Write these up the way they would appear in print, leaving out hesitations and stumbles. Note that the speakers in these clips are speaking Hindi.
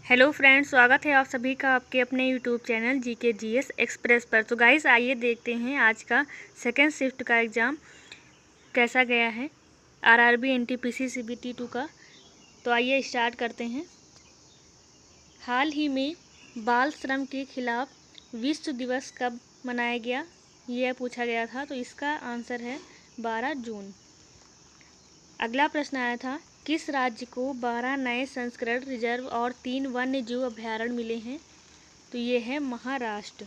हेलो फ्रेंड्स, स्वागत है आप सभी का आपके अपने YouTube channel GK GS express पर। तो गाइस आइए देखते हैं आज का सेकेंड शिफ्ट का एग्ज़ाम कैसा गया है, आरआरबी एनटीपीसी सीबीटी 2 का। तो आइए स्टार्ट करते हैं। हाल ही में बाल श्रम के खिलाफ विश्व दिवस कब मनाया गया, यह पूछा गया था। तो इसका आंसर है 12 जून। अगला प्रश्न आया था, किस राज्य को 12 नए संस्करण रिजर्व और 3 वन्य जीव अभयारण्य मिले हैं? तो ये है महाराष्ट्र।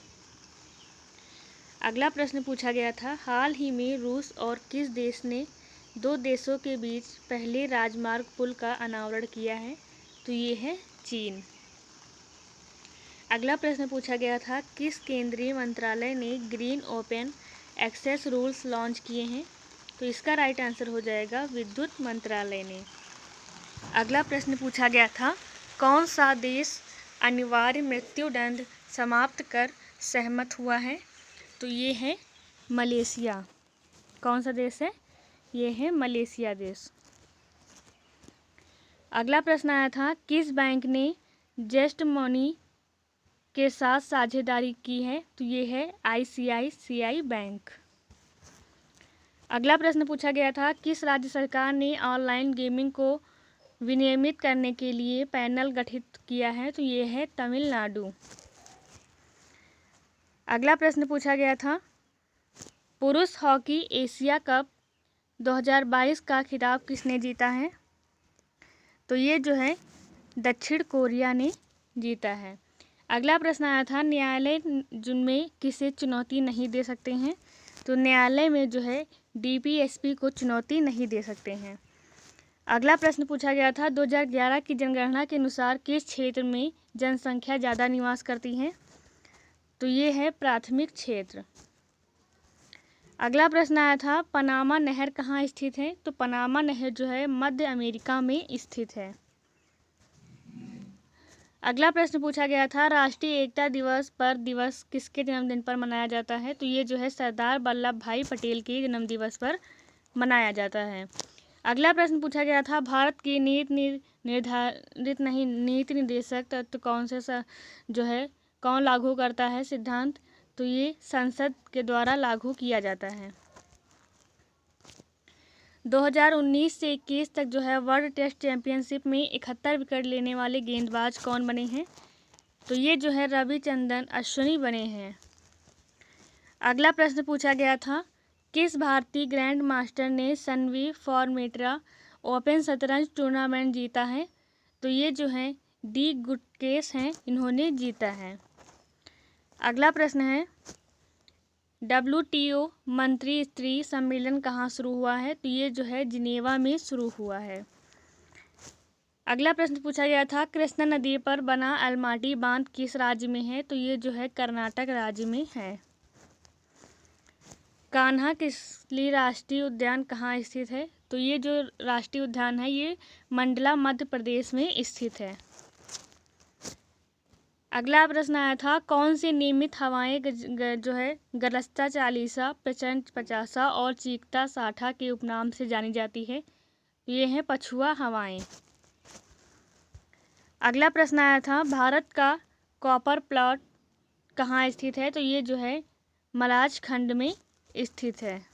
अगला प्रश्न पूछा गया था, हाल ही में रूस और किस देश ने दो देशों के बीच पहले राजमार्ग पुल का अनावरण किया है? तो ये है चीन। अगला प्रश्न पूछा गया था, किस केंद्रीय मंत्रालय ने green open access rules launch किए हैं? तो इसका राइट आंसर हो जाएगा विद्युत मंत्रालय ने। अगला प्रश्न पूछा गया था, कौन सा देश अनिवार्य मृत्युदंड समाप्त कर सहमत हुआ है? तो ये है मलेशिया। कौन सा देश है? ये है मलेशिया देश। अगला प्रश्न आया था, किस बैंक ने जेस्ट मनी के साथ साझेदारी की है? तो ये है आईसीआईसीआई बैंक। अगला प्रश्न पूछा गया था, किस राज्य सरकार ने ऑनलाइन गेमिंग को विनियमित करने के लिए पैनल गठित किया है? तो ये है तमिलनाडु। अगला प्रश्न पूछा गया था, पुरुष हॉकी एशिया कप 2022 का खिताब किसने जीता है? तो ये जो है दक्षिण कोरिया ने जीता है। अगला प्रश्न आया था, न्यायालय जिनमें किसे चुनौती नहीं दे सकते हैं? तो न्यायालय में जो है डीपीएसपी को चुनौती नहीं दे सकते हैं। अगला प्रश्न पूछा गया था, 2011 की जनगणना के अनुसार किस क्षेत्र में जनसंख्या ज़्यादा निवास करती है? तो ये है प्राथमिक क्षेत्र। अगला प्रश्न आया था, पनामा नहर कहाँ स्थित है? तो पनामा नहर जो है मध्य अमेरिका में स्थित है। अगला प्रश्न पूछा गया था, राष्ट्रीय एकता दिवस किसके जन्मदिन पर मनाया जाता है? तो ये जो है सरदार वल्लभ भाई पटेल के जन्मदिवस पर मनाया जाता है। अगला प्रश्न पूछा गया था, भारत की नीति निर्देशक तत्व कौन से जो है कौन लागू करता है सिद्धांत? तो ये संसद के द्वारा लागू किया जाता है। 2019 से 21 तक जो है वर्ल्ड टेस्ट चैंपियनशिप में 71 विकेट लेने वाले गेंदबाज कौन बने हैं? तो ये जो है रविचंद्रन अश्विनी बने हैं। अगला प्रश्न पूछा गया था, किस भारतीय ग्रैंड मास्टर ने सनवी फॉर्मेट्रा ओपन शतरंज टूर्नामेंट जीता है? तो ये जो है डी गुटकेश हैं, इन्होंने जीता है। अगला प्रश्न है, WTO मंत्री स्तरीय सम्मेलन कहाँ शुरू हुआ है? तो ये जो है जिनेवा में शुरू हुआ है। अगला प्रश्न पूछा गया था, कृष्णा नदी पर बना अलमाटी बांध किस राज्य में है? तो ये जो है कर्नाटक राज्य में है। कान्हा किसली राष्ट्रीय उद्यान कहाँ स्थित है? तो ये जो राष्ट्रीय उद्यान है ये मंडला मध्य प्रदेश में स्थित है। अगला प्रश्न आया था, कौन सी नियमित हवाएं जो है गरजता चालीसा, प्रचंड पचासा और चीखता साठा के उपनाम से जानी जाती है? ये हैं पछुआ हवाएं। अगला प्रश्न आया था, भारत का कॉपर प्लॉट कहाँ स्थित है? तो ये जो है मलाज खंड में स्थित है।